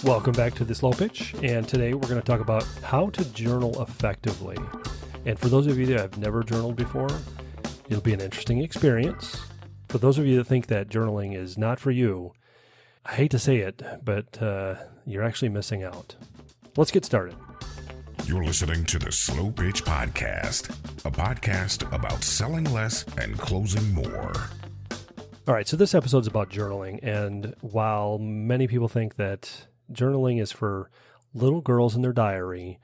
Welcome back to The Slow Pitch, and today we're going to talk about how to journal effectively. And for those of you that have never journaled before, it'll be an interesting experience. For those of you that think that journaling is not for you, I hate to say it, but you're actually missing out. Let's get started. You're listening to the Slow Pitch Podcast, a podcast about selling less and closing more. All right, so this episode's about journaling, and while many people think that journaling is for little girls in their diary,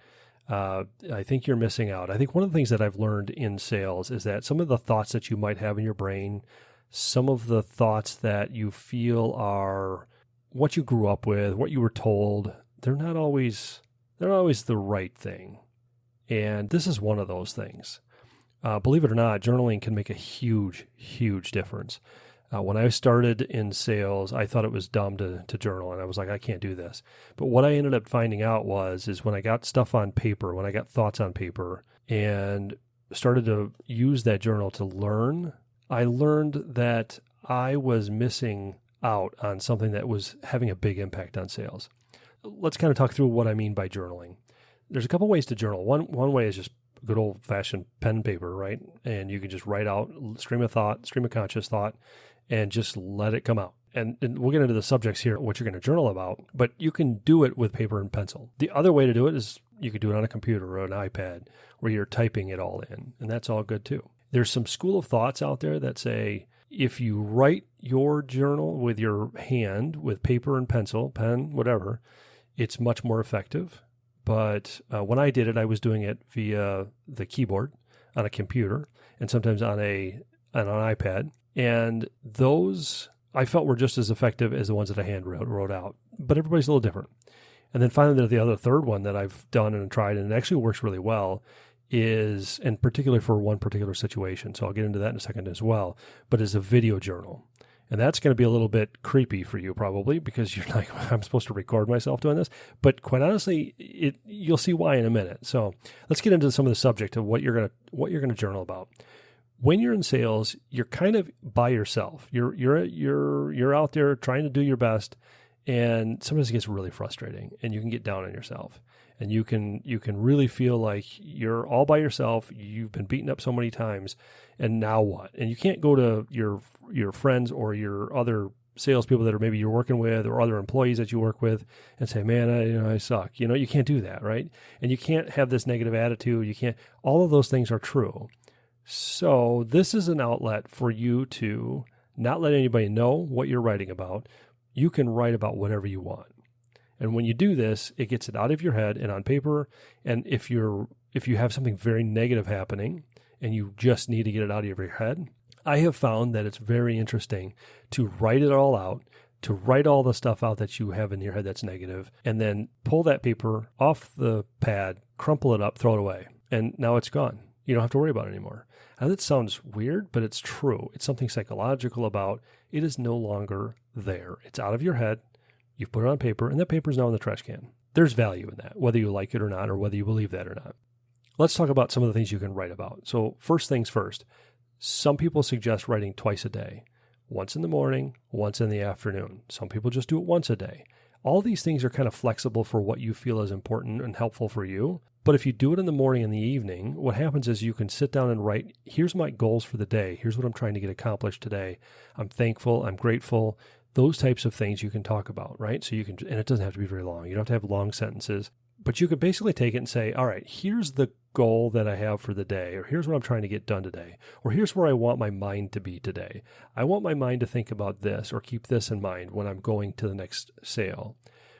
I think you're missing out. I think one of the things that I've learned in sales is that some of the thoughts that you might have in your brain, some of the thoughts that you feel are what you grew up with, what you were told, they're not always the right thing. And this is one of those things. Believe it or not, journaling can make a huge, huge difference. When I started in sales, I thought it was dumb to journal, and I was like, I can't do this. But what I ended up finding out is when I got stuff on paper, when I got thoughts on paper, and started to use that journal to learn, I learned that I was missing out on something that was having a big impact on sales. Let's kind of talk through what I mean by journaling. There's a couple ways to journal. One way is just good old-fashioned pen and paper, right? And you can just write out stream of conscious thought, and just let it come out. And we'll get into the subjects here, what you're going to journal about, but you can do it with paper and pencil. The other way to do it is you could do it on a computer or an iPad where you're typing it all in, and that's all good too. There's some school of thoughts out there that say if you write your journal with your hand, with paper and pencil, pen, whatever, it's much more effective. But when I did it, I was doing it via the keyboard on a computer and sometimes on an iPad. And those I felt were just as effective as the ones that I hand wrote out. But everybody's a little different. And then finally, the third one that I've done and tried, and it actually works really well, is, and particularly for one particular situation, so I'll get into that in a second as well, but is a video journal. And that's going to be a little bit creepy for you probably, because you're like, I'm supposed to record myself doing this. But quite honestly, you'll see why in a minute. So let's get into some of the subject of what you're going to journal about. When you're in sales, you're kind of by yourself. You're out there trying to do your best, and sometimes it gets really frustrating, and you can get down on yourself, and you can really feel like you're all by yourself. You've been beaten up so many times, and now what? And you can't go to your friends or your other salespeople that are maybe you're working with or other employees that you work with and say, man, I suck. You can't do that, right? And you can't have this negative attitude. You can't. All of those things are true. So this is an outlet for you to not let anybody know what you're writing about. You can write about whatever you want. And when you do this, it gets it out of your head and on paper. And if you have something very negative happening and you just need to get it out of your head, I have found that it's very interesting to write it all out, to write all the stuff out that you have in your head that's negative, and then pull that paper off the pad, crumple it up, throw it away. And now it's gone. You don't have to worry about it anymore. Now that sounds weird, but it's true. It's something psychological about it is no longer there. It's out of your head. You've put it on paper, and that paper is now in the trash can. There's value in that, whether you like it or not, or whether you believe that or not. Let's talk about some of the things you can write about. So first things first, some people suggest writing twice a day, once in the morning, once in the afternoon. Some people just do it once a day. All these things are kind of flexible for what you feel is important and helpful for you. But if you do it in the morning and the evening, what happens is you can sit down and write, here's my goals for the day. Here's what I'm trying to get accomplished today. I'm thankful. I'm grateful. Those types of things you can talk about, right? So you can, and it doesn't have to be very long. You don't have to have long sentences, but you could basically take it and say, all right, here's the goal that I have for the day, or here's what I'm trying to get done today, or here's where I want my mind to be today. I want my mind to think about this or keep this in mind when I'm going to the next sale.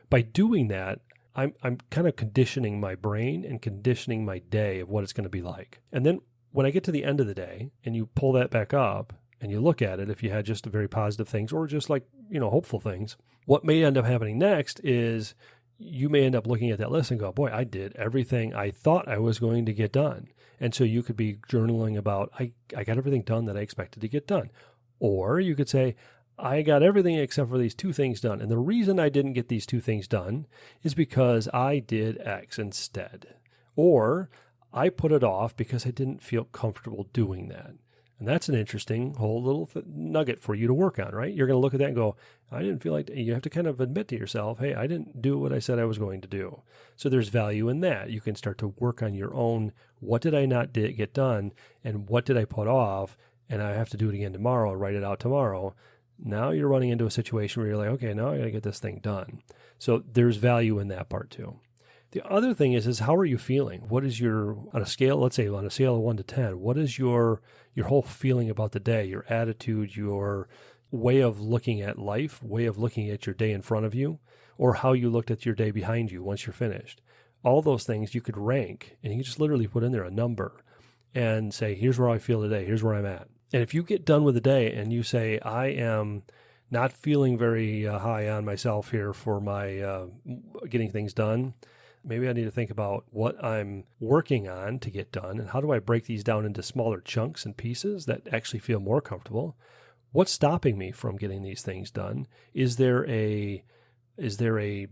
By doing that, I'm kind of conditioning my brain and conditioning my day of what it's going to be like. And then when I get to the end of the day and you pull that back up and you look at it, if you had just very positive things or just like, hopeful things, what may end up happening next is you may end up looking at that list and go, boy, I did everything I thought I was going to get done. And so you could be journaling about, I got everything done that I expected to get done. Or you could say, I got everything except for these two things done. And the reason I didn't get these two things done is because I did X instead. Or I put it off because I didn't feel comfortable doing that. And that's an interesting whole little nugget for you to work on, right? You're going to look at that and go, I didn't feel like, you have to kind of admit to yourself, hey, I didn't do what I said I was going to do. So there's value in that. You can start to work on your own, what did I not get done, and what did I put off, and I have to do it again tomorrow, write it out tomorrow. Now you're running into a situation where you're like, okay, now I got to get this thing done. So there's value in that part too. The other thing is how are you feeling? What is on a scale, let's say on a scale of 1 to 10, what is your whole feeling about the day, your attitude, your way of looking at life, way of looking at your day in front of you, or how you looked at your day behind you once you're finished? All those things you could rank, and you can just literally put in there a number and say, here's where I feel today, here's where I'm at. And if you get done with the day and you say, I am not feeling very high on myself here for my getting things done, maybe I need to think about what I'm working on to get done and how do I break these down into smaller chunks and pieces that actually feel more comfortable. What's stopping me from getting these things done? Is there a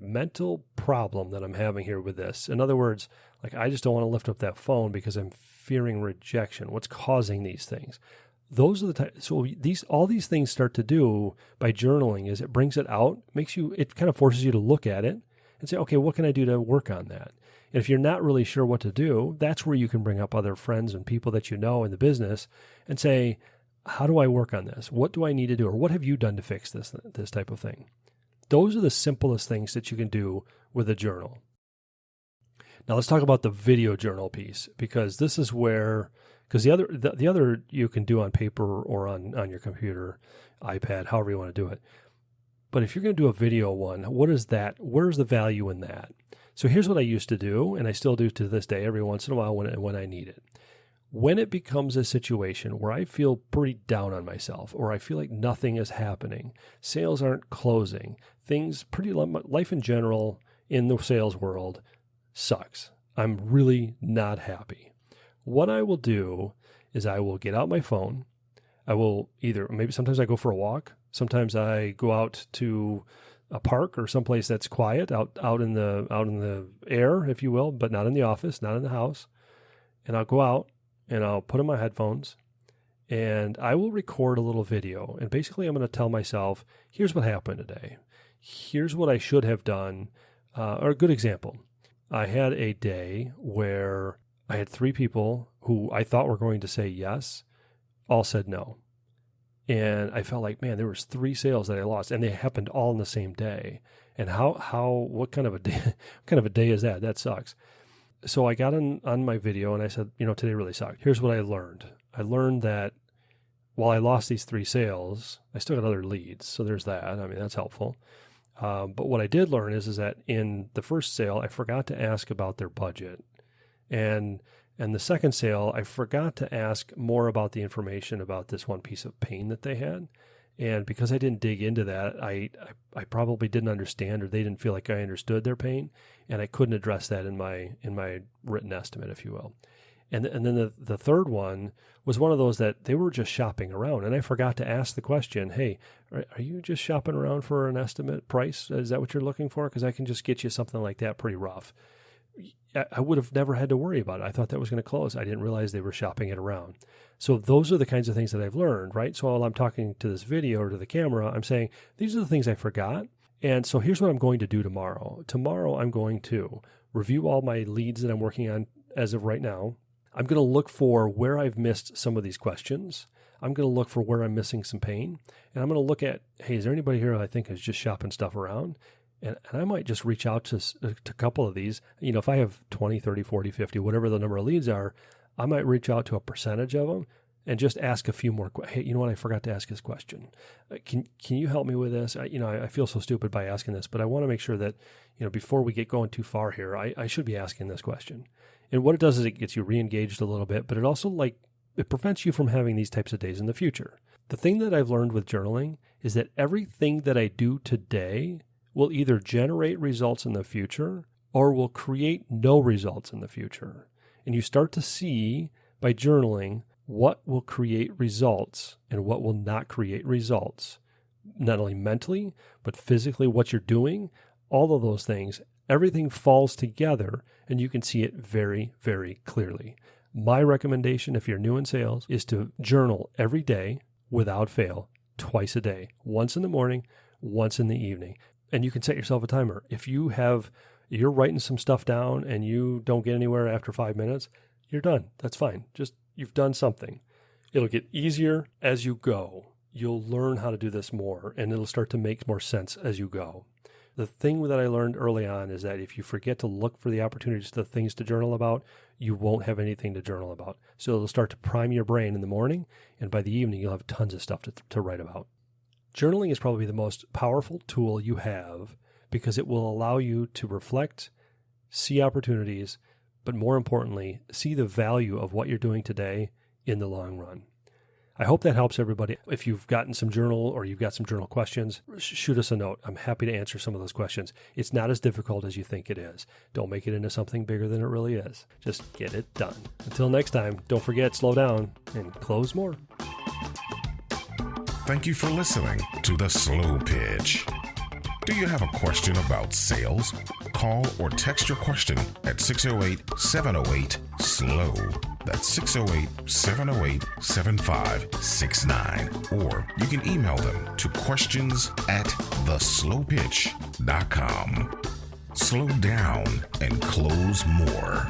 mental problem that I'm having here with this? In other words, like I just don't want to lift up that phone because I'm fearing rejection. What's causing these things? Those are the types. So all these things start to do by journaling is it brings it out, it kind of forces you to look at it and say, okay, what can I do to work on that? And if you're not really sure what to do, that's where you can bring up other friends and people that you know in the business and say, how do I work on this? What do I need to do? Or what have you done to fix this type of thing? Those are the simplest things that you can do with a journal. Now let's talk about the video journal piece, because this is where, because the other you can do on paper or on your computer, iPad, however you want to do it. But if you're going to do a video one, what is that? Where's the value in that? So here's what I used to do, and I still do to this day every once in a while when I need it. When it becomes a situation where I feel pretty down on myself, or I feel like nothing is happening, sales aren't closing, life in general in the sales world sucks. I'm really not happy. What I will do is I will get out my phone. I will maybe sometimes I go for a walk. Sometimes I go out to a park or someplace that's quiet, out in the air, if you will, but not in the office, not in the house. And I'll go out and I'll put in my headphones and I will record a little video. And basically I'm going to tell myself, here's what happened today. Here's what I should have done. Or a good example. I had a day where I had 3 people who I thought were going to say yes, all said no. And I felt like, man, there was 3 sales that I lost, and they happened all in the same day. And what kind of a day is that? That sucks. So I got on my video and I said, today really sucked. Here's what I learned. I learned that while I lost these 3 sales, I still got other leads. So there's that. I mean, that's helpful. But what I did learn is that in the first sale, I forgot to ask about their budget. And the second sale, I forgot to ask more about the information about this one piece of pain that they had. And because I didn't dig into that, I probably didn't understand, or they didn't feel like I understood their pain, and I couldn't address that in my written estimate, if you will. And then the third one was one of those that they were just shopping around, and I forgot to ask the question, hey, are you just shopping around for an estimate price? Is that what you're looking for? Because I can just get you something like that pretty rough. I would have never had to worry about it. I thought that was going to close. I didn't realize they were shopping it around. So those are the kinds of things that I've learned, right? So while I'm talking to this video or to the camera, I'm saying, these are the things I forgot. And so here's what I'm going to do tomorrow. Tomorrow, I'm going to review all my leads that I'm working on as of right now. I'm going to look for where I've missed some of these questions. I'm going to look for where I'm missing some pain. And I'm going to look at, hey, is there anybody here who I think is just shopping stuff around? And I might just reach out to a couple of these. If I have 20, 30, 40, 50, whatever the number of leads are, I might reach out to a percentage of them and just ask a few more. Hey, you know what? I forgot to ask this question. Can you help me with this? I feel so stupid by asking this, but I want to make sure that, before we get going too far here, I should be asking this question. And what it does is it gets you re-engaged a little bit, but it also it prevents you from having these types of days in the future. The thing that I've learned with journaling is that everything that I do today will either generate results in the future or will create no results in the future. And you start to see by journaling what will create results and what will not create results, not only mentally, but physically, what you're doing, all of those things, everything falls together and you can see it very, very clearly. My recommendation, if you're new in sales, is to journal every day without fail, twice a day, once in the morning, once in the evening. And you can set yourself a timer. If you're writing some stuff down and you don't get anywhere after 5 minutes, you're done. That's fine. Just, you've done something. It'll get easier as you go. You'll learn how to do this more, and it'll start to make more sense as you go. The thing that I learned early on is that if you forget to look for the opportunities, the things to journal about, you won't have anything to journal about. So it'll start to prime your brain in the morning, and by the evening, you'll have tons of stuff to write about. Journaling is probably the most powerful tool you have because it will allow you to reflect, see opportunities, but more importantly, see the value of what you're doing today in the long run. I hope that helps everybody. If you've gotten some journal or you've got some journal questions, shoot us a note. I'm happy to answer some of those questions. It's not as difficult as you think it is. Don't make it into something bigger than it really is. Just get it done. Until next time, don't forget, slow down and close more. Thank you for listening to The Slow Pitch. Do you have a question about sales? Call or text your question at 608-708-SLOW. That's 608-708-7569. Or you can email them to questions@theslowpitch.com. Slow down and close more.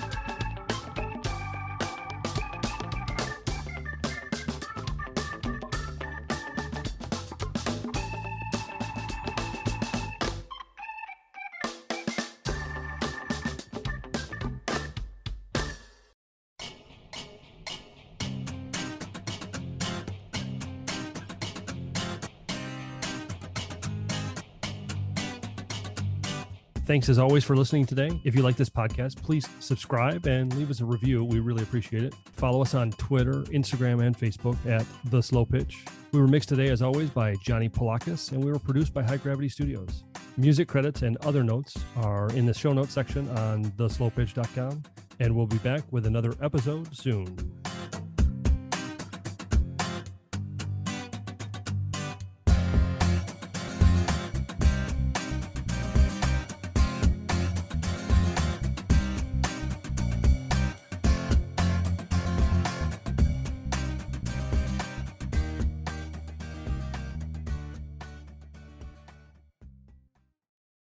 Thanks as always for listening today. If you like this podcast, please subscribe and leave us a review. We really appreciate it. Follow us on Twitter, Instagram, and Facebook at The Slow Pitch. We were mixed today, as always, by Johnny Polakis, and we were produced by High Gravity Studios. Music credits and other notes are in the show notes section on theslowpitch.com, and we'll be back with another episode soon.